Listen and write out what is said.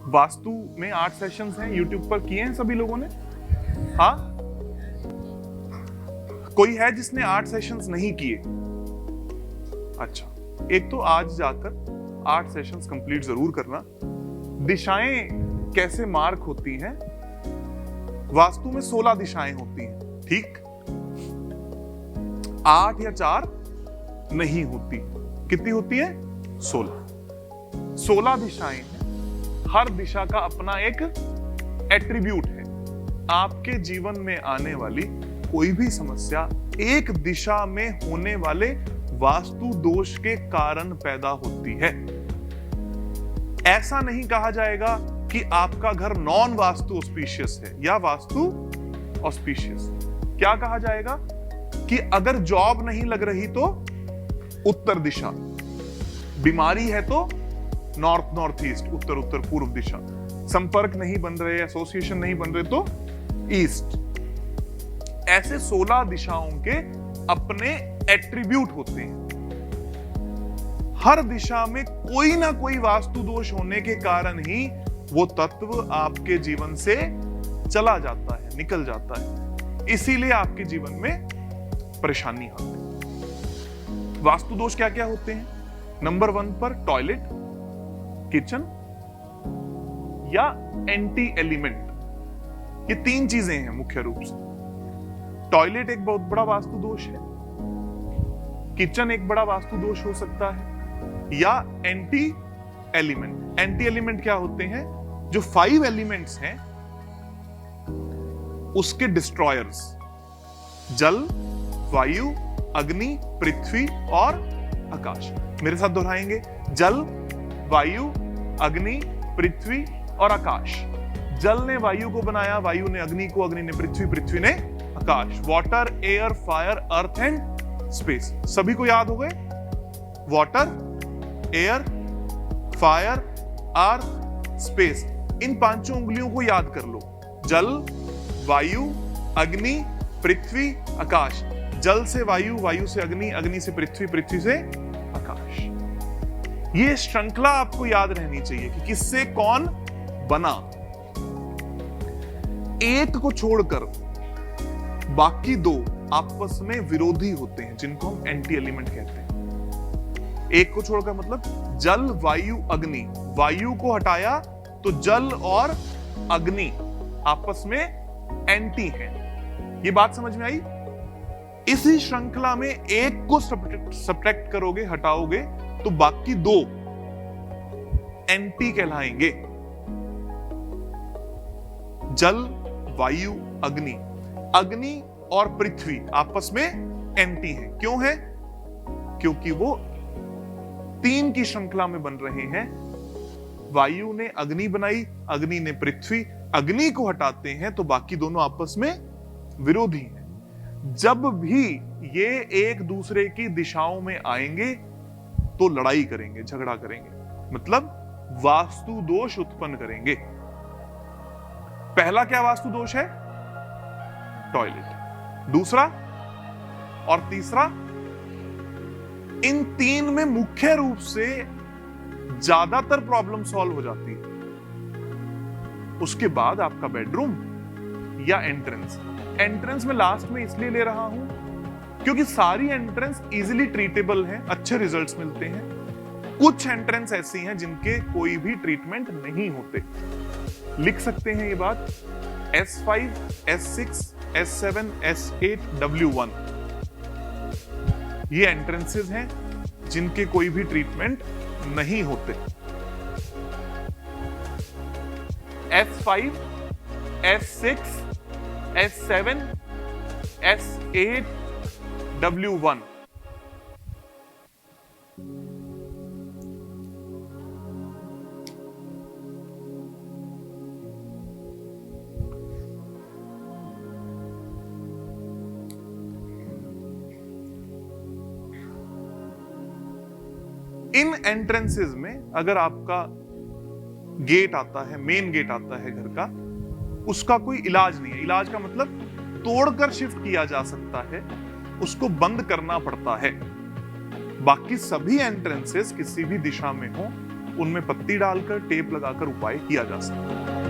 वास्तु में 8 सेशंस हैं, यूट्यूब पर किए हैं सभी लोगों ने? हाँ, कोई है जिसने 8 सेशंस नहीं किए? अच्छा, एक तो आज जाकर 8 सेशंस कंप्लीट जरूर करना। दिशाएं कैसे मार्क होती हैं? वास्तु में 16 दिशाएं होती हैं, ठीक? 8 या 4 नहीं होती। कितनी होती है? 16 दिशाएं हैं। हर दिशा का अपना एक एट्रीब्यूट है। आपके जीवन में आने वाली कोई भी समस्या एक दिशा में होने वाले वास्तु दोष के कारण पैदा होती है। ऐसा नहीं कहा जाएगा कि आपका घर नॉन वास्तु ऑस्पिशियस है या वास्तु ऑस्पिशियस। क्या कहा जाएगा कि अगर जॉब नहीं लग रही तो उत्तर दिशा, बीमारी है तो north north east, Uttar Uttar पूर्व दिशा, संपर्क नहीं बन रहे, एसोसिएशन नहीं बन रहे तो ईस्ट। ऐसे 16 दिशाओं के अपने एट्रीब्यूट होते हैं। हर दिशा में कोई ना कोई वास्तु दोष होने के कारण ही वो तत्व आपके जीवन से चला जाता है, निकल जाता है। इसीलिए आपके जीवन में परेशानी आती है। वास्तु दोष क्या क्या होते हैं? नंबर 1 पर टॉयलेट, किचन या एंटी एलिमेंट। ये 3 चीजें हैं मुख्य रूप से। टॉयलेट एक बहुत बड़ा वास्तु दोष है, किचन एक बड़ा वास्तु दोष हो सकता है, या एंटी एलिमेंट। एंटी एलिमेंट क्या होते हैं? जो 5 एलिमेंट्स हैं उसके डिस्ट्रॉयर्स, जल, वायु, अग्नि, पृथ्वी और आकाश। मेरे साथ दोहराएंगे, जल, वायु, अग्नि, पृथ्वी और आकाश। जल ने वायु को बनाया, वायु ने अग्नि को, अग्नि ने पृथ्वी, पृथ्वी ने आकाश। Water, air, fire, earth and space. सभी को याद हो गए? Water, air, fire, earth, space. इन 5 उंगलियों को याद कर लो। जल, वायु, अग्नि, पृथ्वी, आकाश। जल से वायु, वायु से अग्नि, अग्नि से पृथ्वी, पृथ्वी से आकाश। ये श्रृंखला आपको याद रहनी चाहिए कि किससे कौन बना। एक को छोड़कर बाकी 2 आपस में विरोधी होते हैं, जिनको हम एंटी एलिमेंट कहते हैं। एक को छोड़कर मतलब जल, वायु, अग्नि। वायु को हटाया तो जल और अग्नि आपस में एंटी हैं। ये बात समझ में आई? इसी श्रृंखला में एक को सब्ट्रैक्ट करोगे, हटाओगे, तो बाकी 2 एंटी कहलाएंगे। जल, वायु, अग्नि। अग्नि और पृथ्वी आपस में एंटी हैं। क्यों है? क्योंकि वो 3 की श्रृंखला में बन रहे हैं। वायु ने अग्नि बनाई, अग्नि ने पृथ्वी। अग्नि को हटाते हैं तो बाकी दोनों आपस में विरोधी हैं। जब भी ये एक दूसरे की दिशाओं में आएंगे तो लड़ाई करेंगे, झगड़ा करेंगे, मतलब वास्तु दोष उत्पन्न करेंगे। पहला क्या वास्तु दोष है? टॉयलेट। दूसरा और तीसरा, इन 3 में मुख्य रूप से ज्यादातर प्रॉब्लम सॉल्व हो जाती है। उसके बाद आपका बेडरूम या एंट्रेंस। एंट्रेंस में लास्ट में इसलिए ले रहा हूं क्योंकि सारी एंट्रेंस इजीली ट्रीटेबल हैं, अच्छे रिजल्ट्स मिलते हैं। कुछ एंट्रेंस ऐसी हैं जिनके कोई भी ट्रीटमेंट नहीं होते। लिख सकते हैं ये बात। S5, S6, S7, S8, W1 ये एंट्रेंसेस हैं जिनके कोई भी ट्रीटमेंट नहीं होते। S5, S6, S7, S8, W1 इन एंट्रेंसेस में अगर आपका गेट आता है, मेन गेट आता है घर का, उसका कोई इलाज नहीं है। इलाज का मतलब तोड़कर शिफ्ट किया जा सकता है, उसको बंद करना पड़ता है। बाकी सभी एंट्रेंसेस किसी भी दिशा में हो, उनमें पत्ती डालकर टेप लगाकर उपाय किया जा सकता है।